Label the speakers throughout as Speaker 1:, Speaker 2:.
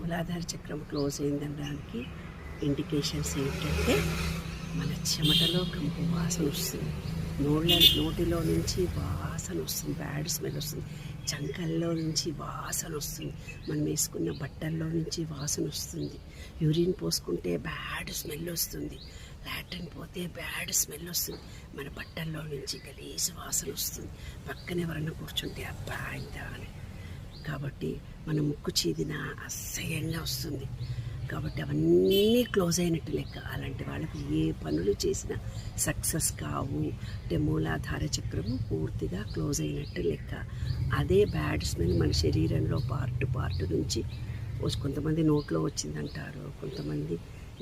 Speaker 1: మూలాధార చక్రం close అయిందనడానికి indications ఏంటంటే మన చెమటలో కంపు వాసన వస్తుంది, నోటిలో నుంచి వాసన వస్తుంది, బ్యాడ్ స్మెల్ వస్తుంది, చంకల్లో నుంచి వాసన వస్తుంది, మనం వేసుకున్న బట్టల్లో నుంచి వాసన వస్తుంది, యూరిన్ పోసుకుంటే బ్యాడ్ స్మెల్ వస్తుంది, లాట్రిన్ పోతే బ్యాడ్ స్మెల్ వస్తుంది, మన బట్టల్లో నుంచి గలీజు వాసన వస్తుంది, పక్కన ఎవరన్నా కూర్చుంటే అబ్బా ఇంత అని. కాబట్టి మన ముక్కు చీదిన అసహ్యంగా వస్తుంది. కాబట్టి అవన్నీ క్లోజ్ అయినట్టు లెక్క. అలాంటి వాళ్ళకి ఏ పనులు చేసినా సక్సెస్ కావు. అంటే మూలాధార చక్రము పూర్తిగా క్లోజ్ అయినట్టు లెక్క. అదే బ్యాడ్ స్మెల్ మన శరీరంలో పార్ట్ నుంచి కొంతమంది నోట్లో వచ్చిందంటారు, కొంతమంది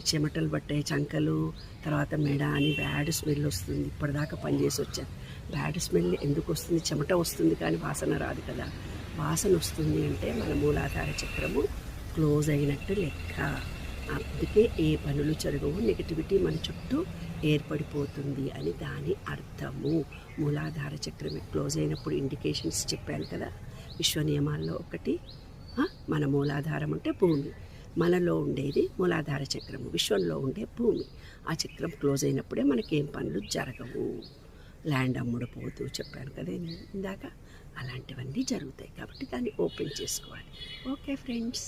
Speaker 1: చెమటలు పట్టే చంకలు, తర్వాత మెడ అని బ్యాడ్ స్మెల్ వస్తుంది. ఇప్పటిదాకా పనిచేసి వచ్చాను. బ్యాడ్ స్మెల్ ఎందుకు వస్తుంది? చెమట వస్తుంది కానీ వాసన రాదు కదా. వాసన వస్తుంది అంటే మన మూలాధార చక్రము క్లోజ్ అయినట్టు లెక్క. అందుకే ఏ పనులు జరగవు, నెగిటివిటీ మన చుట్టూ ఏర్పడిపోతుంది అని దాని అర్థము. మూలాధార చక్రం క్లోజ్ అయినప్పుడు ఇండికేషన్స్ చెప్పాను కదా. విశ్వ నియమాల్లో ఒకటి, మన మూలాధారం అంటే భూమి, మనలో ఉండేది మూలాధార చక్రము, విశ్వంలో ఉండే భూమి. ఆ చక్రం క్లోజ్ అయినప్పుడే మనకేం పనులు జరగవు. ల్యాండ్ అమ్ముడుపోతూ చెప్పాను కదా ఇందాక, అలాంటివన్నీ జరుగుతాయి. కాబట్టి దాన్ని ఓపెన్ చేసుకోవాలి. Okay friends.